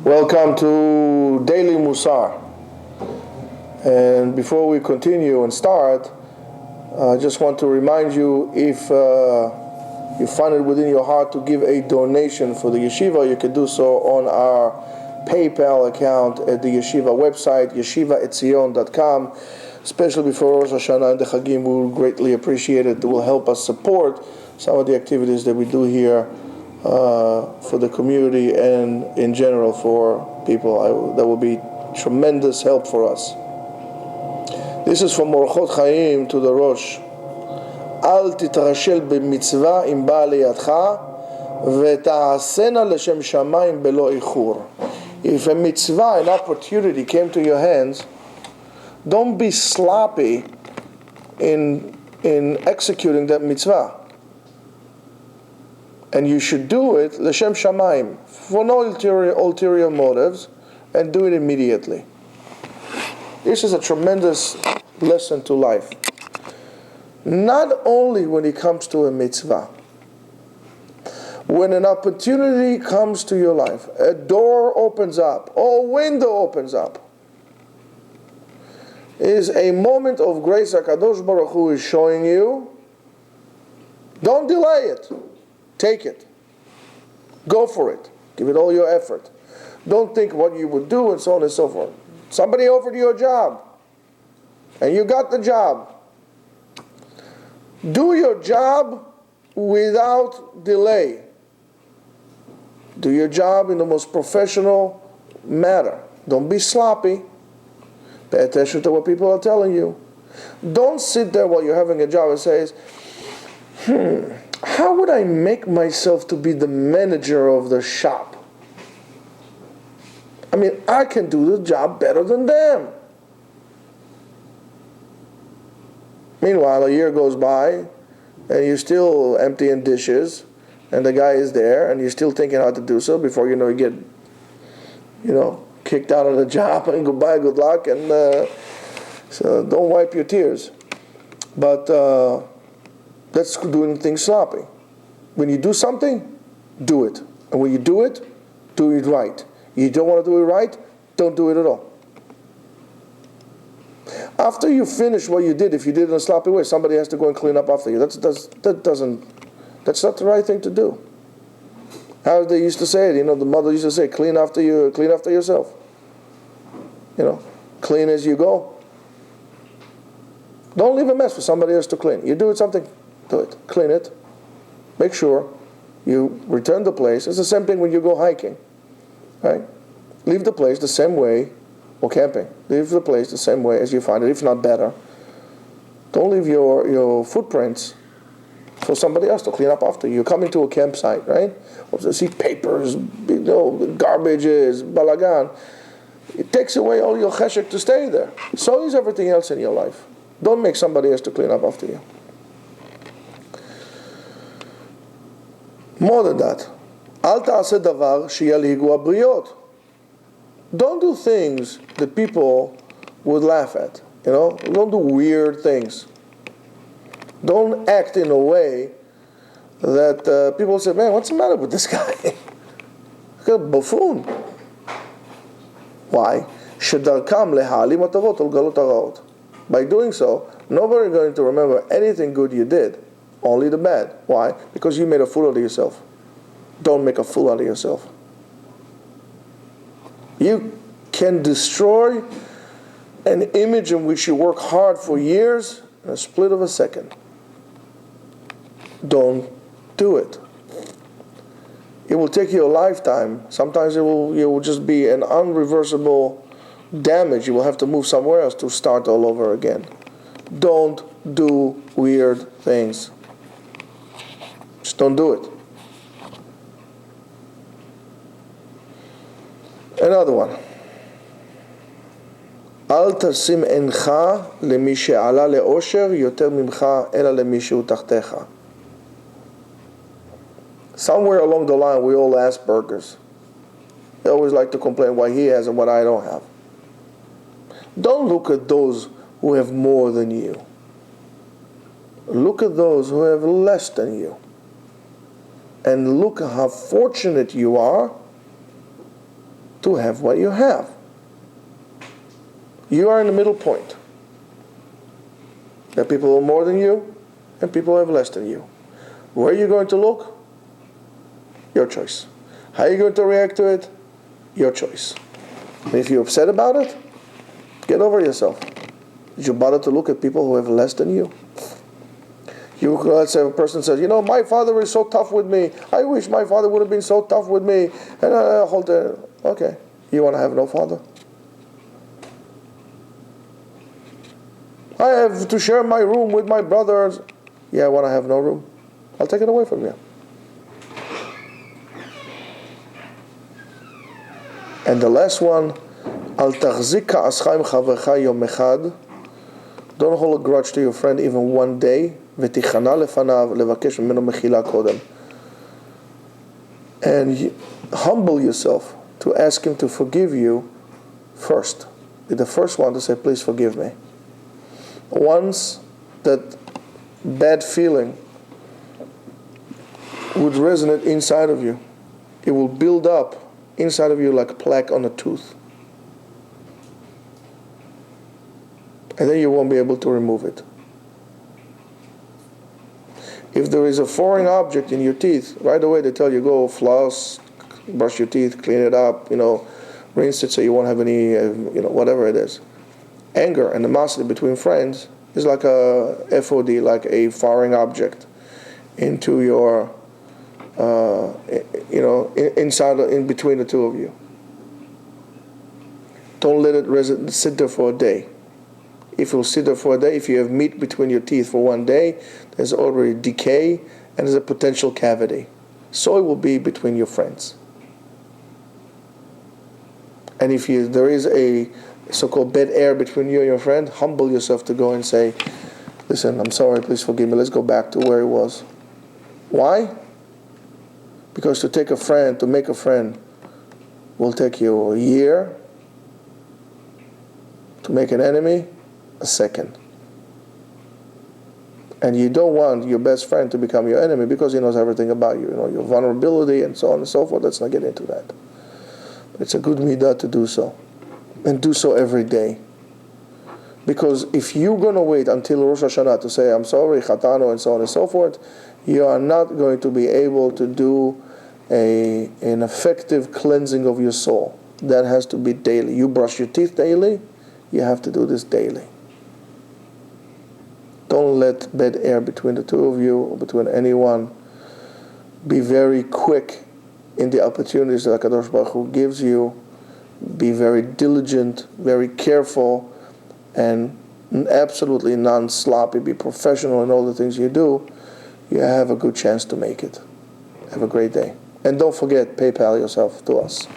Welcome to Daily Mussar. And before we continue and start, I just want to remind you, if you find it within your heart to give a donation for the Yeshiva, you can do so on our PayPal account at the Yeshiva website, yeshivaetzion.com. Especially before Rosh Hashanah and the Chagim, we will greatly appreciate it. It will help us support some of the activities that we do here for the community and in general for people. That will be tremendous help for us. This is from Orchot Chaim to the Rosh. Al titrashel b'mitzvah im ba liyadcha v'ta'asena l'shem shamayim belo ichur. If a mitzvah, an opportunity came to your hands, don't be sloppy in executing that mitzvah. And you should do it l'shem shamayim, for no ulterior motives, and do it immediately. This is a tremendous lesson to life. Not only when it comes to a mitzvah. When an opportunity comes to your life, a door opens up, or a window opens up, is a moment of grace HaKadosh Baruch Hu is showing you. Don't delay it. Take it. Go for it. Give it all your effort. Don't think what you would do and so on and so forth. Somebody offered you a job, and you got the job. Do your job without delay. Do your job in the most professional manner. Don't be sloppy. Pay attention to what people are telling you. Don't sit there while you're having a job and say, how would I make myself to be the manager of the shop? I mean, I can do the job better than them. Meanwhile, a year goes by, and you're still emptying dishes, and the guy is there, and you're still thinking how to do so. Before you know, you get, kicked out of the job, and goodbye, good luck, and so don't wipe your tears. But that's doing things sloppy. When you do something, do it. And when you do it right. You don't want to do it right, don't do it at all. After you finish what you did, if you did it in a sloppy way, somebody has to go and clean up after you. That's not the right thing to do. How they used to say it, the mother used to say, clean after yourself. Clean as you go. Don't leave a mess for somebody else to clean. You do it something, do it. Clean it. Make sure you return the place. It's the same thing when you go hiking. Right? Leave the place the same way, or camping. Leave the place the same way as you find it, if not better. Don't leave your footprints for somebody else to clean up after you. You're coming to a campsite, right? You see papers, garbages, balagan. It takes away all your cheshek to stay there. So is everything else in your life. Don't make somebody else to clean up after you. More than that, אל תעשה דבר שילהיגו הבריות. Don't do things that people would laugh at. Don't do weird things. Don't act in a way that people say, man, what's the matter with this guy? He's a buffoon. Why? שדרכם להעלים הטובות ולגלות הרעות. By doing so, nobody is going to remember anything good you did, only the bad. Why? Because you made a fool out of yourself. Don't make a fool out of yourself. You can destroy an image in which you work hard for years in a split of a second. Don't do it. It will take you a lifetime. Sometimes it will just be an unreversible damage. You will have to move somewhere else to start all over again. Don't do weird things. Just don't do it. Another one. אל תשים עינך למי שעלה לאושר יותר ממך אלא למי שהוא תחתיך. Somewhere along the line we all Aspergers. They always like to complain why he has and what I don't have. Don't look at those who have more than you. Look at those who have less than you. And look how fortunate you are to have what you have. You are in the middle point. There are people who have more than you, and people who have less than you. Where are you going to look? Your choice. How are you going to react to it? Your choice. And if you're upset about it, get over yourself. Did you bother to look at people who have less than you? Let's say a person says, my father is so tough with me. I wish my father would have been so tough with me. And okay, you want to have no father? I have to share my room with my brothers. Yeah, I want to have no room. I'll take it away from you. And the last one, Al tachzik ka'as Chaim chavercha yom echad. Don't hold a grudge to your friend even one day. V'tichana lefanav levakesh mimeno mechila kodem. And humble yourself to ask him to forgive you first. Be the first one to say, please forgive me. Once that bad feeling would resonate inside of you, it will build up inside of you like a plaque on a tooth. And then you won't be able to remove it. If there is a foreign object in your teeth, right away they tell you, go floss, brush your teeth, clean it up, rinse it so you won't have any, whatever it is. Anger, animosity between friends is like a FOD, like a foreign object into your, in between the two of you. Don't let it sit there for a day. If it will sit there for a day, if you have meat between your teeth for one day, there's already decay and there's a potential cavity. So it will be between your friends. And if there is a so-called bad air between you and your friend, humble yourself to go and say, listen, I'm sorry, please forgive me, let's go back to where it was. Why? Because to make a friend will take you a year. To make an enemy, a second. And you don't want your best friend to become your enemy because he knows everything about you, your vulnerability and so on and so forth. Let's not get into that. But it's a good midah to do so. And do so every day. Because if you're going to wait until Rosh Hashanah to say, I'm sorry, Chatano, and so on and so forth, you are not going to be able to do an effective cleansing of your soul. That has to be daily. You brush your teeth daily, you have to do this daily. Don't let bad air between the two of you or between anyone. Be very quick in the opportunities that HaKadosh Baruch Hu gives you. Be very diligent, very careful, and absolutely non-sloppy. Be professional in all the things you do. You have a good chance to make it. Have a great day. And don't forget, PayPal yourself to us.